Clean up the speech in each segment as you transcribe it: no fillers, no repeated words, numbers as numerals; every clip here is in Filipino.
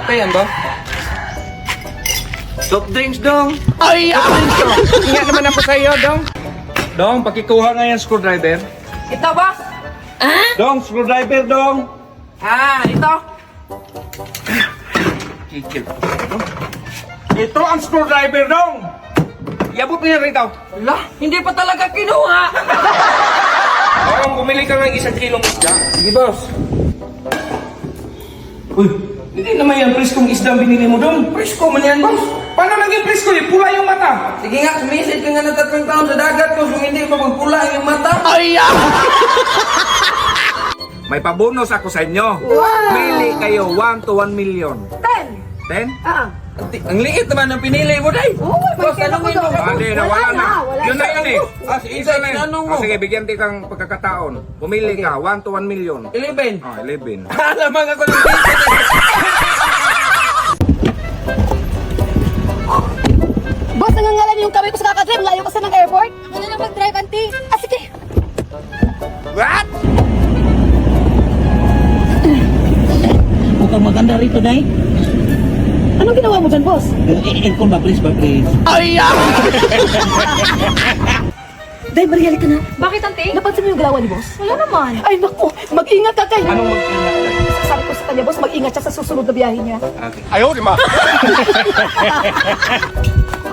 Okay, yan ba? Soft drinks, dong. Ay! Soft drinks, dong. Ingat naman ako sa iyo, dong. Dong, pakikuha nga yung screwdriver. Ito, boss! Dong, screwdriver, dong. Ito! Kikil. Ito ang screwdriver, dong. Iabot mo yan rito. Ala, hindi pa talaga kinuha! Dong, bumili ka ng 1 kilong isda. Sige, boss. Uy, hindi naman yan preskong isda ang binili mo, dong. Presko man yan, boss. Paano naging presko? Yung pula yung mata. Sige nga, sumisid ka nga ng 3 taon sa dagat ko kung hindi pa magpula ang iyong mata. Ay! May pabonus ako sa inyo. Pili kayo 1 to 1 million. 10! 10? Ang liit naman ang pinili mo, day! Oo, may tanongin mo. Hindi, nawala na. wala Yun na yun eh. Isa na yun. Tinanong mo. Sige, bigyan din kang pagkakataon. Pumili ka, 1 to 1 million. 11. Oh, 11. Alamang ako ng ticket. Boss, nangangalan yung kamay ko sa kakadrive. Layo kasi ng airport. Ano na mag-drive, auntie? Ah, sige. What? Mukhang maganda rito, Nay. Anong ginawa mo dyan, boss? Aircon ba, please, please? Ay! Day, Mariel ka na. Bakit, auntie? Napansin mo yung galawan ni boss? Wala naman. Ay, naku. Mag-ingat ka kayo. Anong mag-ingat? Sabi ko sa kanya, boss, mag-ingat siya sa susunod na biyahe niya. Okay.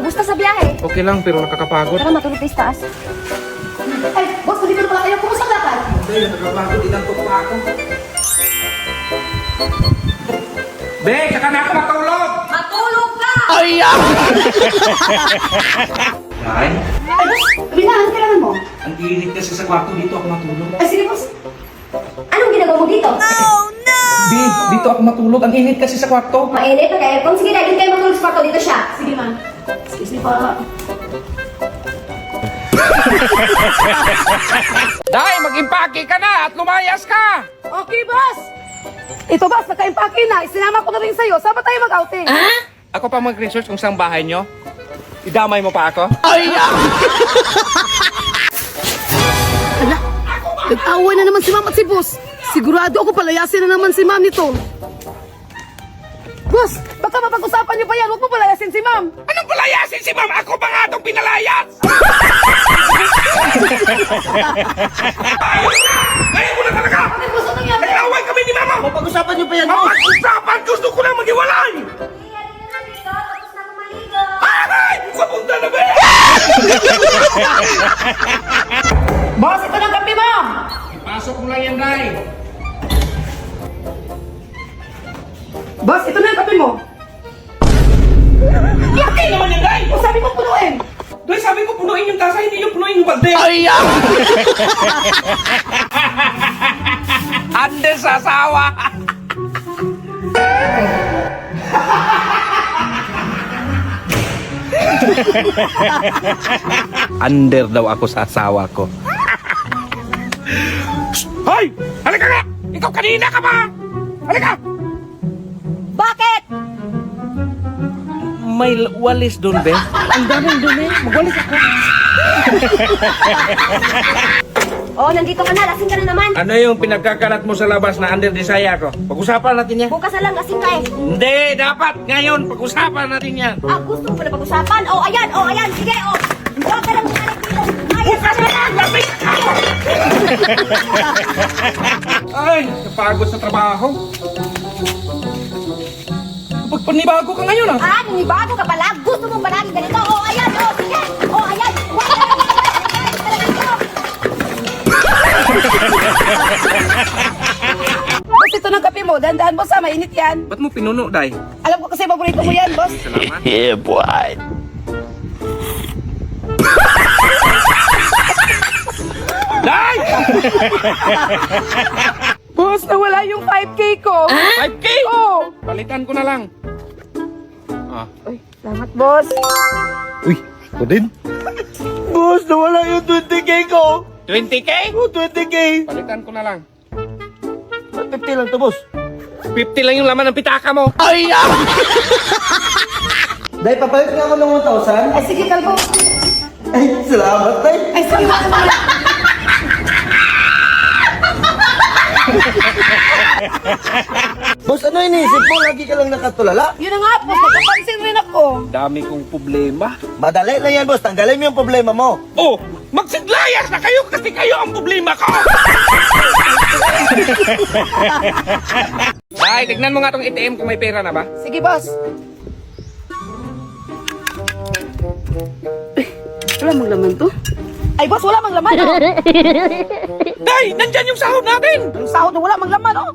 Kumusta sa biyahe? Okay lang, pero nakakapagod. Tara, matulog tayo sa taas. Ay, boss, dito na pala kayo. Kumusta ka ka? Hindi, nakakapagod. Inantok pa ako. Be, saka na ako matulog! Matulog ka! Ay! Ay, boss, binahan kailangan mo. Ang init kasi sa kwarto dito ako matulog. Ay, sige, boss. Anong ginagawa mo dito? Be, dito ako matulog. Ang init kasi sa kwarto. Mainit, nag-aircon. Sige, dahil kayo matulog sa kwarto. Dito siya. Sige, ma'am. Excuse me pa. Dahil mag-impake ka na at lumayas ka! Okay, boss. Ito, boss, nagka-impake na. Isinama ko na rin sa'yo. Saan ba tayo mag-outing? Ako pa mag-research kung saan bahay nyo. Idamay mo pa ako? Ay! Ala, nag-away na naman si ma'am at si boss. Sigurado ako palayasin na naman si ma'am nito. Boss, baka mapag-usapan niyo pa yan. Huwag mo palayasin si ma'am. Anong palayasin si ma'am? Ako pa nga itong pinalayas! Ngayon mo na talaga! Boss, ano nangyari? Nag-away kami ni mama! Pag-usapan niyo pa yan, boss. Mapag-usapan! Gusto ko lang maghiwalay! Tapos na ako maligo. Ay! Papunta na ba? Boss, ito ng kape, ma'am. Ipasok mo lang yan, Day. Boss, ito na yung kape mo. Laki naman yan, Day! O, sabi ko punuin. Doy, sabi ko punuin yung tasa, hindi yung punuin yung balde. Ay! Ande sa asawa! Under daw ako sa asawa ko. Hoy! Halika nga! Ikaw kanina ka ba? Halika! Bakit? May walis doon, be. Ang daming dumi. Magwalis ako. Oh, nandito ka na. Lasing ka na naman. Ano yung pinagkakalat mo sa labas na under desire ko? Pag-usapan natin yan. Bukas na lang. Lasing ka eh. Hindi, dapat ngayon pag-usapan natin yan. Ah, gusto mo pa na pag-usapan? Oh, ayan. Oh, ayan. Sige, oh. Huwag ka lang bumalik dito. Bukas na lang! Lapit! Ay, napagod sa trabaho. Pagpanibago ka ngayon ah. Ah, ninibago ka pala. Gusto mo palagi ganito. Oh, ayan. Oh, sige. Oh, ayan. Huwag ka lang bumalik dito. Boss, ito ng kape mo. Dahan-dahan, boss, ha. Mainit yan. Ba't mo pinuno, Day? Alam ko kasi paborito mo yan, boss. Salamat. Yeah, boy. Day! Boss, nawala yung 5K ko. 5K? Oh. Palitan ko na lang. Ah. Ay, salamat, boss. Uy, ako din. Boss, nawala yung 20K ko. 20K? Oh, 20K. Palitan ko na lang. 50 lang to, boss. 50 lang yung laman ng pitaka mo. Ay! Dahil papalit nga ako ng 1,000. Ay, sige, kalbo. Ay, salamat, Tay. Ay, sige, boss. Boss, ano iniisip mo? Lagi ka lang nakatulala? Yun na nga, boss. Nakapansin rin ako. Dami kong problema. Madali lang yan, boss. Tanggalin mo yung problema mo. Oh, magsidlayas na kayo kasi kayo ang problema ko. Ay, tignan mo nga tong ATM kung may pera na ba. Sige, boss. Wala mang laman to. Ay, boss, wala mang laman, oh. Day, nandyan yung sahod natin. Ang sahod na wala mang laman, oh.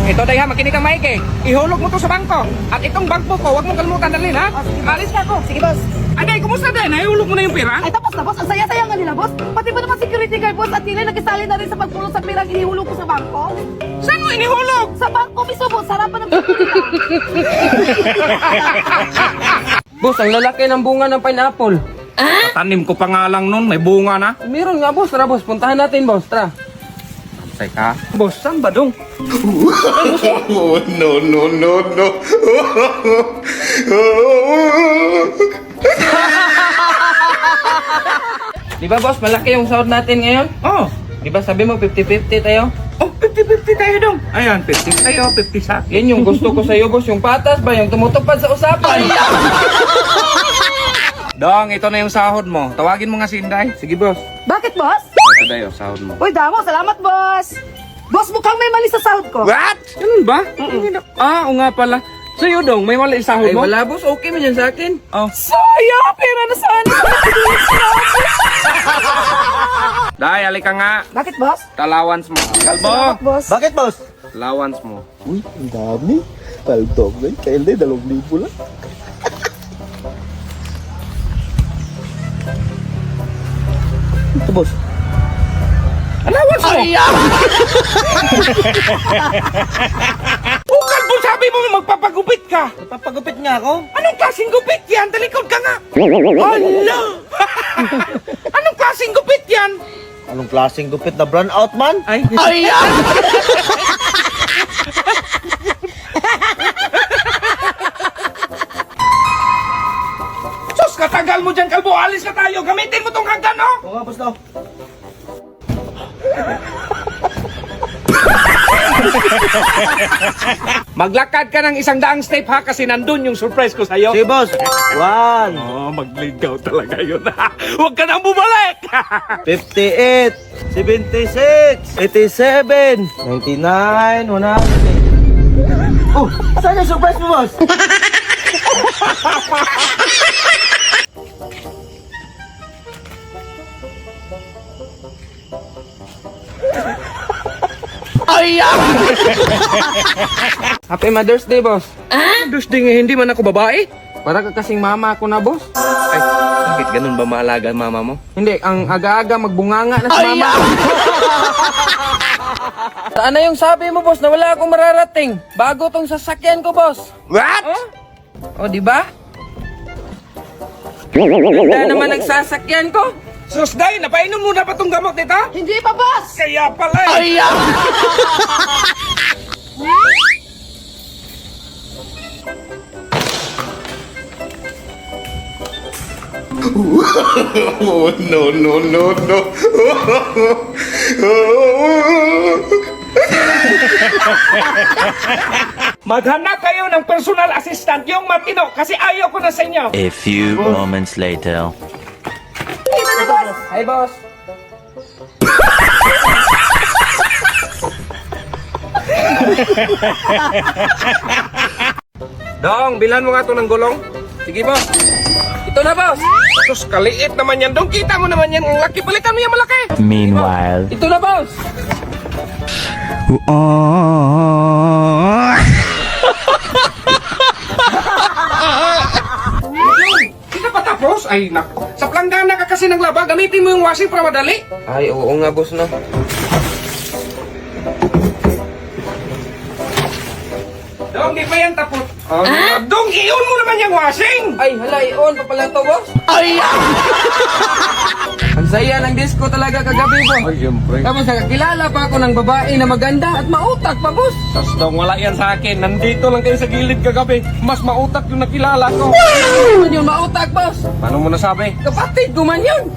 Ito day ha, makinig kang maiki. Ihulog mo to sa bangko. At itong bangko ko, huwag mong kalimutan dalhin ha. Alis ka ako. Sige, boss. Ay, day, kumusta din? Ihulog mo na yung pera? Ay, tapos na, boss. Ang saya-saya nga nila, boss. Pati ba naman security guard, boss? At nila nagkisali na rin sa pagpulong sa pirang inihulog ko sa bangko? Saan mo inihulog? Sa bangko, miso, boss. Sarapan ng security. Boss, ang lalaki ng bunga ng pineapple. Tanim ko pa nga lang nun, may bunga na. Meron nga, boss. Tara, boss. Puntahan natin, boss. Tara. Teka, boss, saan ba dong? Oh, no, no, no, no. Di ba, boss? Malaki yung sahod natin ngayon. Oh, Di ba, sabi mo 50-50 tayo? oh, 50-50 tayo dong. Ayan, 50 tayo, 50 sa akin. Yan yung gusto ko sa'yo, boss. Yung patas ba? Yung tumutupad sa usapan. Dong, ito na yung sahod mo. Tawagin mo nga si Inday. Sige, boss. Bakit, boss? Ito dayo, sahod mo. Uy, damo. Salamat, boss. Boss, mukhang may mali sa sahod ko. What? Ganun ba? Ah, o nga pala. Sa'yo dong, may mali sahod Ay, mo? wala, boss. Okay man yan sa akin. Oh. Saya, pera na sana. Day, halika nga. Bakit, boss? Allowance mo. Kalbo, Boss. Bakit, boss? allowance mo. Uy, ang dami. Paltok na. Kailan 2,000 lang. Ito, boss. Allowance mo! Ukal po, sabi mo magpapagupit ka. Napapagupit nga ako. Anong klaseng gupit yan? Talikod ka nga. Hala! Anong klaseng gupit yan? Anong klaseng gupit na brand out, man? Ay, sus, katagal mo dyan, kalbo. Alis na tayo. Gamitin mo tong hagdan, no? Oo nga, boss, no? Maglakad ka ng 100 step ha kasi nandun yung surprise ko sa'yo. Sige, boss. 1, Oh, magligaw talaga yun. Huwag ka nang bumalik. 58, 76, 87, 99, 100. Oh, saan yung surprise mo, boss? Happy Mother's Day, boss. Dos di nga hindi man ako babae. Para ka kasing mama ako na, boss. Ay, bakit ganun ba maalaga ang mama mo? Hindi, ang aga-aga magbunganga na si mama. Saan na yung sabi mo, boss, na wala akong mararating? Bago tong sasakyan ko, boss. What? O, di ba? Ganda naman ang sasakyan ko. Sus, Day, napainom mo na ba tong gamot nito? Hindi pa, boss. Kaya pala eh. Oh, no, no, no, no. Maghanap kayo ng personal assistant, yung matino, kasi ayaw ko na sa inyo. A few moments later. Hi, boss. Dong, bilan mo nga to ng gulong. Sige, boss. Ito na, boss. Sus, kaliit naman yan. Dong, kita mo naman yan. Ang laki, balikan mo yan malaki. Meanwhile. Ito na, boss. Hindi ka pa tapos? Ay, naku. Sa planggana ka kasi ng laba, gamitin mo yung washing para madali. Ay, oo nga, boss, no. Dong, di pa yan tapos. Dong, iyon mo naman yung washing. Ay, hala, i-on pa pala to, boss. Ay! Ang saya ng disco talaga kagabi, boss. Ay, siyempre. Tapos nakakilala pa ako ng babae na maganda at mautak pa, boss. Sus, Dong, wala yan sa akin. Nandito lang kayo sa gilid kagabi. Mas mautak yung nakilala ko. Ano yun, mautak, boss? Paano mo nasabi? Kapatid ko man yun.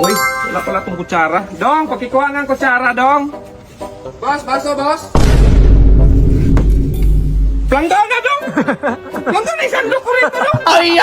Uy, wala pala tong kutsara. Dong, pakikuha ng kutsara, dong. Boss, baso, boss. Planggana, dong. Planggana, isang dokurito, dong. Ay,